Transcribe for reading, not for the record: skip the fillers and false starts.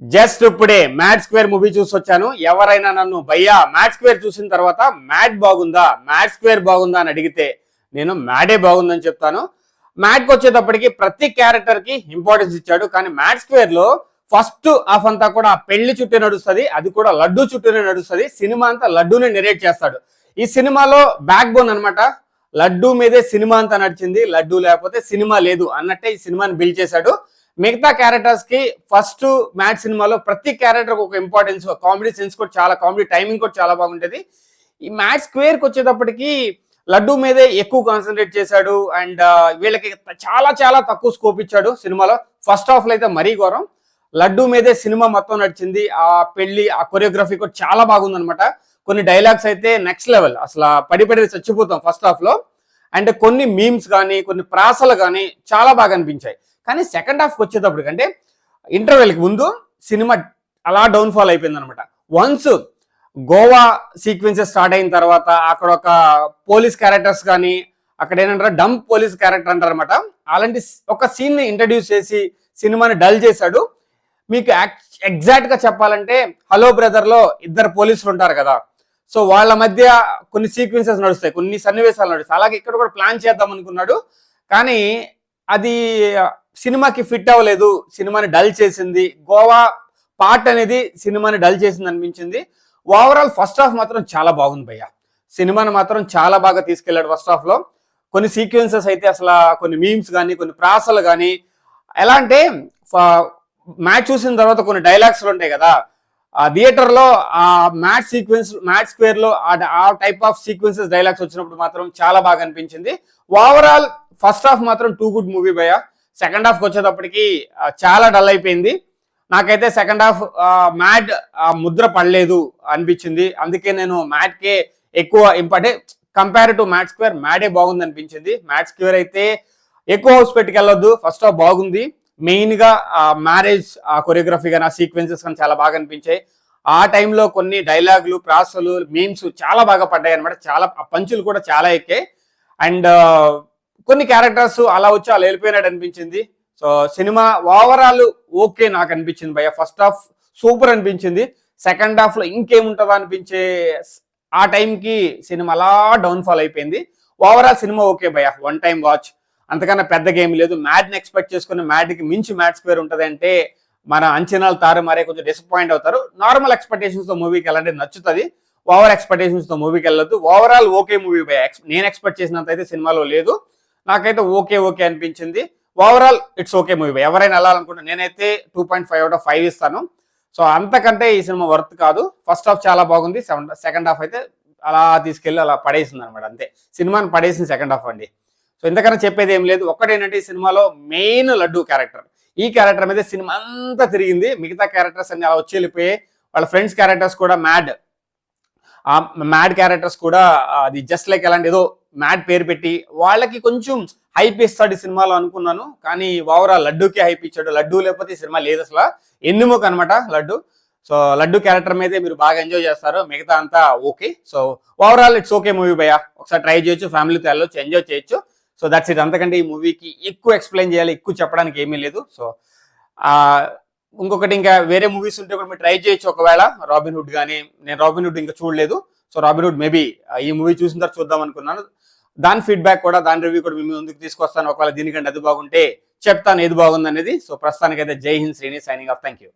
Just ఇప్పుడే mad square movie చూసి వచ్చాను. ఎవరైనా నన్ను భయ్యా మ్యాడ్ స్క్వేర్ చూసిన తర్వాత మ్యాడ్ బాగుందా, మ్యాడ్ స్క్వేర్ బాగుందా అని అడిగితే నేను మ్యాడే బాగుందని చెప్తాను. మ్యాడ్కి వచ్చేటప్పటికి ప్రతి క్యారెక్టర్ కి ఇంపార్టెన్స్ ఇచ్చాడు. కానీ మ్యాడ్ స్క్వేర్ లో ఫస్ట్ హాఫ్ అంతా కూడా ఆ పెళ్లి చుట్టూ నడుస్తుంది, అది కూడా లడ్డు చుట్టూనే నడుస్తుంది. సినిమా అంతా లడ్డూనే నెరేట్ చేస్తాడు. ఈ సినిమాలో బ్యాక్ బోన్ అనమాట. లడ్డూ మీదే సినిమా అంతా నడిచింది, లడ్డూ లేకపోతే సినిమా లేదు అన్నట్టే ఈ సినిమాని బిల్డ్ చేశాడు. మిగతా క్యారెక్టర్స్ కి ఫస్ట్ మ్యాడ్ సినిమాలో ప్రతి క్యారెక్టర్ ఒక ఇంపార్టెన్స్, కామెడీ సెన్స్ కూడా చాలా, కామెడీ టైమింగ్ కూడా చాలా బాగుంటది. ఈ మ్యాడ్ స్క్వేర్ కి వచ్చేటప్పటికి లడ్డూ మీదే ఎక్కువ కాన్సన్ట్రేట్ చేశాడు. అండ్ వీళ్ళకి చాలా చాలా తక్కువ స్కోప్ ఇచ్చాడు సినిమాలో. ఫస్ట్ హాఫ్ లో అయితే మరీ ఘోరం. లడ్డూ మీదే సినిమా మొత్తం నడిచింది. ఆ పెళ్లి, ఆ కొరియోగ్రఫీ కూడా చాలా బాగుంది అనమాట. కొన్ని డైలాగ్స్ అయితే నెక్స్ట్ లెవెల్, అసలు పడి చచ్చిపోతాం ఫస్ట్ హాఫ్ లో. అండ్ కొన్ని మీమ్స్ కానీ, కొన్ని ప్రాసలు కానీ చాలా బాగా అనిపించాయి. కానీ సెకండ్ హాఫ్కి వచ్చేటప్పటికి, అంటే ఇంటర్వెల్కి ముందు సినిమా అలా డౌన్ఫాల్ అయిపోయింది అనమాట. వన్స్ గోవా సీక్వెన్సెస్ స్టార్ట్ అయిన తర్వాత అక్కడ ఒక పోలీస్ క్యారెక్టర్స్ కానీ, అక్కడ ఏంటంటారు డంప్ పోలీస్ క్యారెక్టర్ అంటారు అనమాట. అలాంటి ఒక సీన్ ని ఇంట్రడ్యూస్ చేసి సినిమాని డల్ చేశాడు. మీకు ఎగ్జాక్ట్ గా చెప్పాలంటే హలో బ్రదర్ లో ఇద్దరు పోలీసులు ఉంటారు కదా, సో వాళ్ళ మధ్య కొన్ని సీక్వెన్సెస్ నడుస్తాయి, కొన్ని సన్నివేశాలు నడుస్తాయి. అలాగే ఇక్కడ కూడా ప్లాన్ చేద్దాం అనుకున్నాడు, కానీ అది సినిమాకి ఫిట్ అవ్వలేదు, సినిమాని డల్ చేసింది. గోవా పార్ట్ అనేది సినిమాని డల్ చేసింది అనిపించింది. ఓవరాల్ ఫస్ట్ హాఫ్ మాత్రం చాలా బాగుంది భయ్య. సినిమాని మాత్రం చాలా బాగా తీసుకెళ్లాడు ఫస్ట్ హాఫ్ లో. కొన్ని సీక్వెన్సెస్ అయితే అసలు, కొన్ని మీమ్స్ కానీ, కొన్ని ప్రాసలు కానీ, ఎలా అంటే మ్యాచ్ చూసిన తర్వాత కొన్ని డైలాగ్స్ ఉంటాయి కదా, ఆ థియేటర్ లో ఆ మ్యాచ్ సీక్వెన్స్, మ్యాచ్ స్క్వేర్ లో ఆ టైప్ ఆఫ్ సీక్వెన్సెస్ డైలాగ్స్ వచ్చినప్పుడు మాత్రం చాలా బాగా అనిపించింది. ఓవరాల్ ఫస్ట్ హాఫ్ మాత్రం టూ గుడ్ మూవీ భయ్య. సెకండ్ హాఫ్కి వచ్చేటప్పటికి చాలా డల్ అయిపోయింది. నాకైతే సెకండ్ హాఫ్ మ్యాడ్ ముద్ర పడలేదు అనిపించింది. అందుకే నేను మ్యాడ్కే ఎక్కువ important. Compare to Mad Square, మ్యాడే బాగుంది అనిపించింది. మ్యాడ్ స్క్వేర్ అయితే ఎక్కువ హౌస్ పెట్టుకెళ్ళొద్దు. ఫస్ట్ హాఫ్ బాగుంది. మెయిన్ గా మ్యారేజ్ కొరియోగ్రఫీ కానీ, ఆ సీక్వెన్సెస్ కానీ చాలా బాగా అనిపించాయి. ఆ టైంలో కొన్ని డైలాగులు, ప్రాసలు, మీమ్స్ చాలా బాగా పడ్డాయి అనమాట. చాలా పంచులు కూడా చాలా ఎక్కాయి. అండ్ కొన్ని క్యారెక్టర్స్ అలా వచ్చి అలా వెళ్ళిపోయినట్టు అనిపించింది. సో సినిమా ఓవరాల్ ఓకే నాకు అనిపించింది భయ్య. ఫస్ట్ హాఫ్ సూపర్ అనిపించింది. సెకండ్ హాఫ్ లో ఇంకేముంటుందా అనిపించే ఆ టైంకి సినిమా అలా డౌన్ఫాల్ అయిపోయింది. ఓవరాల్ సినిమా ఓకే భయ్య, వన్ టైం వాచ్. అంతకన్నా పెద్ద గేమ్ లేదు. మ్యాడ్ని ఎక్స్పెక్ట్ చేసుకుని మ్యాడ్కి మించి మ్యాడ్ స్క్వేర్ ఉంటుంది అంటే మన అంచనాలు తారుమారే, కొంచెం డిసప్పాయింట్ అవుతారు. నార్మల్ ఎక్స్పెక్టేషన్స్ తో మూవీకి వెళ్ళండి, నచ్చుతుంది. ఓవర్ ఎక్స్పెక్టేషన్స్ తో మూవీకి వెళ్ళొద్దు. ఓవరాల్ ఓకే మూవీ భయ్య. నేను ఎక్స్పెక్ట్ చేసినంత అయితే సినిమాలో లేదు. నాకైతే ఓకే ఓకే అనిపించింది. Overall it's okay movie. ఎవరైనా వెళ్ళాలనుకుంటే నేనైతే 2.5 out of 5 ఇస్తాను. సో అంతకంటే ఈ సినిమా వర్త్ కాదు. ఫస్ట్ హాఫ్ చాలా బాగుంది, సెకండ్ హాఫ్ అయితే అలా తీసుకెళ్ళి అలా పడేసింది అనమాట. అంతే, సినిమాని పడేసింది సెకండ్ హాఫ్ అండి. సో ఇంతకన్నా చెప్పేది ఏం లేదు. ఒక్కటేంటంటే ఈ సినిమాలో మెయిన్ లడ్డు క్యారెక్టర్, ఈ క్యారెక్టర్ మీద సినిమా అంతా తిరిగింది. మిగతా క్యారెక్టర్స్ అన్ని అలా వచ్చి వెళ్ళిపోయి, వాళ్ళ ఫ్రెండ్స్ క్యారెక్టర్స్ కూడా మ్యాడ్ క్యారెక్టర్స్ కూడా అది జస్ట్ లైక్ ఎలాంటి ఏదో మ్యాడ్ పేరు పెట్టి వాళ్ళకి కొంచెం హైప్ ఇస్తాడు ఈ సినిమాలో అనుకున్నాను. కానీ ఓవరాల్ లడ్డూకే హైప్ ఇచ్చాడు. లడ్డూ లేకపోతే ఈ సినిమా లేదు అసలు. ఎన్నుముక అనమాట లడ్డు. సో లడ్డు క్యారెక్టర్ మీదే మీరు బాగా ఎంజాయ్ చేస్తారు, మిగతా అంతా okay. So overall it's okay movie భయ్య. ఒకసారి ట్రై చేయొచ్చు, ఫ్యామిలీతో వెళ్ళొచ్చు, ఎంజాయ్ చేయొచ్చు. So that's it. అంతకంటే ఈ మూవీకి ఎక్కువ ఎక్స్ప్లెయిన్ చేయాలి, ఎక్కువ చెప్పడానికి ఏమీ లేదు. సో ఇంకొకటి, ఇంకా వేరే మూవీస్ ఉంటే కూడా మీరు ట్రై చేయొచ్చు. ఒకవేళ రాబిన్ హుడ్ కానీ, నేను రాబిన్ హుడ్ ఇంకా చూడలేదు. సో రాబిన్ హుడ్ మేబీ ఈ మూవీ చూసిన తర్వాత చూద్దాం అనుకున్నాను. దాని ఫీడ్బ్యాక్ కూడా, దాని రివ్యూ కూడా మేము ముందుకు తీసుకొస్తాను. ఒకవేళ దీనికంటే అది బాగుంటే చెప్తాను ఏది బాగుంది అనేది. సో ప్రస్తుతానికైతే జై Hind, Srini signing off. Thank you.